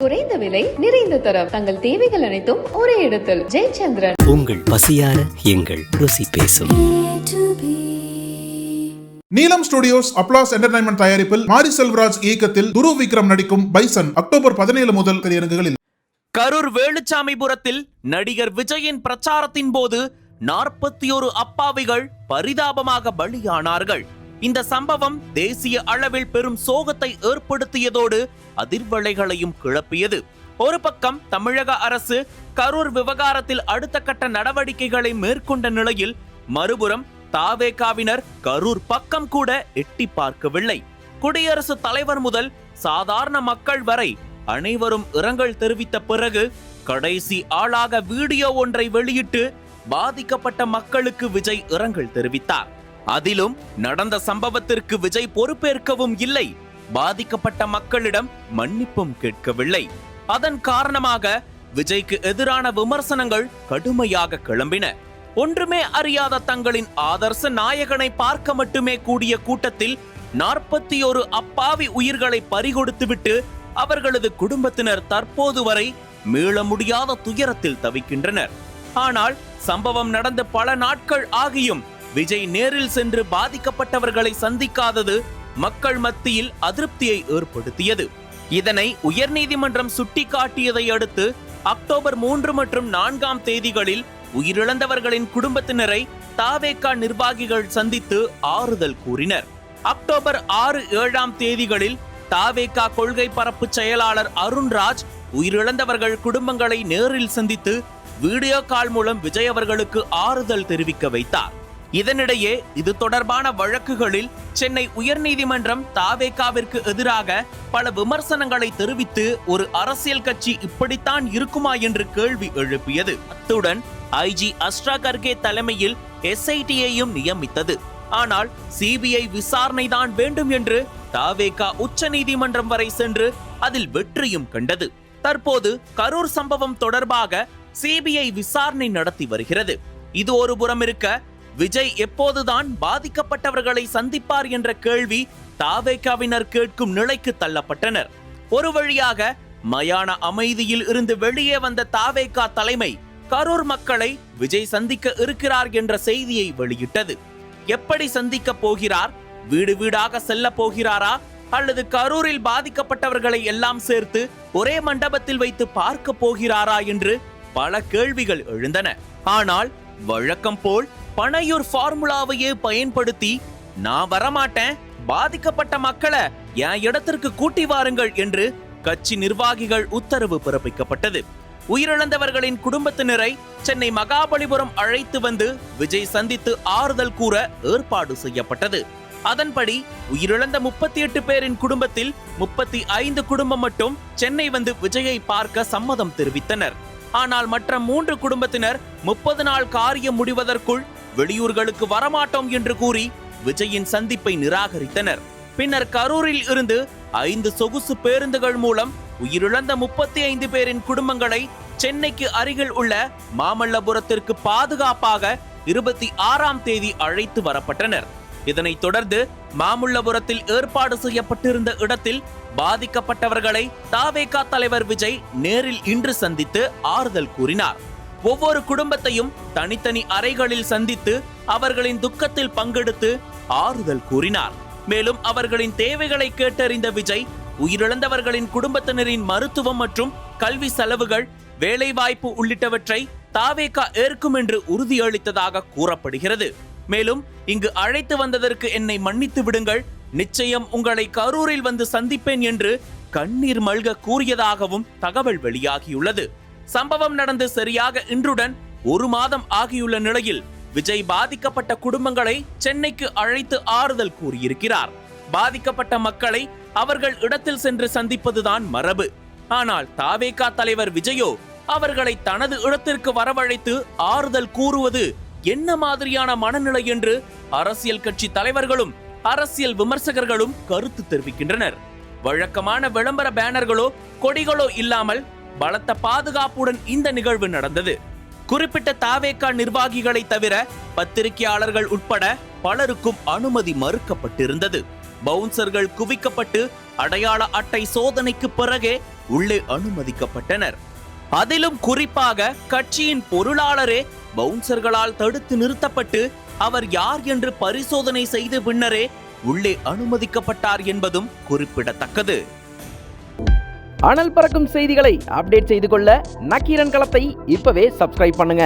குறைந்த விலை நிறைந்த தரம் தங்கள் தேவைகள் அனைத்தும் ஒரே இடத்தில். ஜெயச்சந்திரன். உங்கள் பசியார எங்கள் ருசி பேசும். நீலம் ஸ்டுடியோஸ் அப்ளாஸ் என்டர்டைன்மெண்ட் தயாரிப்பில் மாரி செல்வராஜ் இயக்கத்தில் துருவ் விக்ரம் நடிக்கும் பைசன் அக்டோபர் 17 முதல் திரையரங்குகளில். கரூர் வேலுச்சாமிபுரத்தில் நடிகர் விஜயின் பிரச்சாரத்தின் போது 41 அப்பாவிகள் பரிதாபமாக பலியானார்கள். இந்த சம்பவம் தேசிய அளவில் பெரும் சோகத்தை ஏற்படுத்தியதோடு அதிர்வலைகளையும் கிளப்பியது. ஒரு பக்கம் தமிழக அரசு கரூர் விவகாரத்தில் அடுத்த கட்ட நடவடிக்கைகளை மேற்கொண்ட நிலையில், மறுபுறம் தாவேகாவினர் கரூர் பக்கம் கூட எட்டி பார்க்கவில்லை. குடியரசுத் தலைவர் முதல் சாதாரண மக்கள் வரை அனைவரும் இரங்கல் தெரிவித்த பிறகு கடைசி ஆளாக வீடியோ ஒன்றை வெளியிட்டு பாதிக்கப்பட்ட மக்களுக்கு விஜய் இரங்கல் தெரிவித்தார். அதிலும் நடந்த சம்பவத்திற்கு விஜய் பொறுப்பேற்கவும் இல்லை, பாதிக்கப்பட்ட மக்களிடம் மன்னிப்பும் கேட்கவில்லை. அதன் காரணமாக விஜய்க்கு எதிரான விமர்சனங்கள் கடுமையாக கிளம்பின. ஒன்றுமே அறியாத தங்களின் ஆதர்ச நாயகனை பார்க்க மட்டுமே கூடிய கூட்டத்தில் 41 அப்பாவி உயிர்களை பறிகொடுத்துவிட்டு அவர்களது குடும்பத்தினர் தற்போது வரை மீள முடியாத துயரத்தில் தவிக்கின்றனர். ஆனால் சம்பவம் நடந்து பல நாட்கள் ஆகியும் விஜய் நேரில் சென்று பாதிக்கப்பட்டவர்களை சந்திக்காதது மக்கள் மத்தியில் அதிருப்தியை ஏற்படுத்தியது. இதனை உயர்நீதிமன்றம் சுட்டிக்காட்டியதை அடுத்து அக்டோபர் 3 மற்றும் 4 தேதிகளில் உயிரிழந்தவர்களின் குடும்பத்தினரை தாவேகா நிர்வாகிகள் சந்தித்து ஆறுதல் கூறினர். அக்டோபர் 6, 7 தேதிகளில் தாவேகா கொள்கை பரப்பு செயலாளர் அருண்ராஜ் உயிரிழந்தவர்கள் குடும்பங்களை நேரில் சந்தித்து வீடியோ கால் மூலம் விஜய் அவர்களுக்கு ஆறுதல் தெரிவிக்க வைத்தார். இதனிடையே இது தொடர்பான வழக்குகளில் சென்னை உயர்நீதிமன்றம் தாவேகாவிற்கு எதிராக பல விமர்சனங்களை தெரிவித்து ஒரு அரசியல் கட்சி இப்படித்தான் இருக்குமா என்று கேள்வி எழுப்பியது. அத்துடன் ஐஜி அஸ்ரா கர்கே தலைமையில் SIT-யையும் நியமித்தது. ஆனால் CBI விசாரணைதான் வேண்டும் என்று தாவேகா உச்ச நீதிமன்றம் வரை சென்று அதில் வெற்றியும் கண்டது. தற்போது கரூர் சம்பவம் தொடர்பாக CBI விசாரணை நடத்தி வருகிறது. இது ஒரு புறம் இருக்க, விஜய் எப்போதுதான் பாதிக்கப்பட்டவர்களை சந்திப்பார் என்ற கேள்வி தாவேகாவினர் கேட்கும் நிலைக்கு தள்ளப்பட்டனர். ஒரு வழியாக மயான அமைதியில் இருந்து வெளியே வந்த தாவேகா தலைமை கரூர் மக்களை விஜய் சந்திக்க இருக்கிறார் என்ற செய்தியை வெளியிட்டது. எப்படி சந்திக்க போகிறார்? வீடு வீடாக செல்ல போகிறாரா, அல்லது கரூரில் பாதிக்கப்பட்டவர்களை எல்லாம் சேர்த்து ஒரே மண்டபத்தில் வைத்து பார்க்க போகிறாரா என்று பல கேள்விகள் எழுந்தன. ஆனால் வழக்கம் போல் பனையூர் ஃபார்முலாவையே பயன்படுத்தி, நான் வரமாட்டேன், பாதிக்கப்பட்ட மக்களை என் இடத்திற்கு கூட்டி வாருங்கள் என்று கட்சி நிர்வாகிகள் உத்தரவு பிறப்பிக்கப்பட்டது. உயிரிழந்தவர்களின் குடும்பத்தினரை சென்னை மகாபலிபுரம் அழைத்து வந்து விஜய் சந்தித்து ஆறுதல் கூற ஏற்பாடு செய்யப்பட்டது. அதன்படி உயிரிழந்த 38 பேரின் குடும்பத்தில் 35 குடும்பம் மட்டும் சென்னை வந்து விஜயை பார்க்க சம்மதம் தெரிவித்தனர். ஆனால் மற்ற 3 குடும்பத்தினர் 30 நாள் காரியம் முடிவதற்குள் வெளியூர்களுக்கு வரமாட்டோம் என்று கூறி விஜயின் சந்திப்பை நிராகரித்தனர். பின்னர் கரூரில் இருந்து 5 சொகுசு பேருந்துகள் மூலம் உயிரிழந்த 35 பேரின் குடும்பங்களை சென்னைக்கு அருகில் உள்ள மாமல்லபுரத்திற்கு பாதுகாப்பாக 26 தேதி அழைத்து வரப்பட்டனர். இதனைத் தொடர்ந்து மாமல்லபுரத்தில் ஏற்பாடு செய்யப்பட்டிருந்த இடத்தில் பாதிக்கப்பட்டவர்களை தாவேகா தலைவர் விஜய் நேரில் இன்று சந்தித்து ஆறுதல் கூறினார். ஒவ்வொரு குடும்பத்தையும் தனித்தனி அறைகளில் சந்தித்து அவர்களின் துக்கத்தில் பங்கெடுத்து ஆறுதல் கூறினார். மேலும் அவர்களின் தேவைகளை கேட்டறிந்த விஜய் உயிரிழந்தவர்களின் குடும்பத்தினரின் மருத்துவம் மற்றும் கல்வி செலவுகள், வேலைவாய்ப்பு உள்ளிட்டவற்றை தாவேகா ஏற்கும் என்று உறுதியளித்ததாக கூறப்படுகிறது. மேலும் இங்கு அழைத்து வந்ததற்கு என்னை மன்னித்து விடுங்கள், நிச்சயம் உங்களை கரூரில் வந்து சந்திப்பேன் என்று கண்ணீர் மல்க கூறியதாகவும் தகவல் வெளியாகியுள்ளது. சம்பவம் நடந்து சரியாக இன்றுடன் 1 மாதம் ஆகியுள்ள நிலையில் விஜய் பாதிக்கப்பட்ட குடும்பங்களை சென்னைக்கு அழைத்து ஆறுதல் கூறியிருக்கிறார். பாதிக்கப்பட்ட மக்களை அவர்கள் இடத்தில் சென்று சந்திப்பதுதான் மரபு. ஆனால் தாவேகா தலைவர் விஜயோ அவர்களை தனது இடத்திற்கு வரவழைத்து ஆறுதல் கூறுவது என்ன மாதிரியான மனநிலை என்று அரசியல் கட்சி தலைவர்களும் அரசியல் விமர்சகர்களும் கருத்து தெரிவிக்கின்றனர். வழக்கமான விளம்பர பேனர்களோ கொடிகளோ இல்லாமல் பலத்த பாதுகாப்புடன் இந்த நிகழ்வு நடந்தது. குறிப்பிட்ட தாவேகா நிர்வாகிகளை தவிர பத்திரிகையாளர்கள் உட்பட பலருக்கும் அனுமதி மறுக்கப்பட்டிருந்தது. பவுன்சர்கள் குவிக்கப்பட்டு அடையாள அட்டை சோதனைக்கு பிறகே உள்ளே அனுமதிக்கப்பட்டனர். அதிலும் குறிப்பாக கட்சியின் பொருளாளரே பவுன்சர்களால் தடுத்து நிறுத்தப்பட்டு அவர் யார் என்று பரிசோதனை செய்த பின்னரே உள்ளே அனுமதிக்கப்பட்டார் என்பதும் குறிப்பிடத்தக்கது. அனல் பறக்கும் செய்திகளை அப்டேட் செய்து கொள்ள நக்கீரன் களத்தை இப்பவே சப்ஸ்கிரைப் பண்ணுங்க.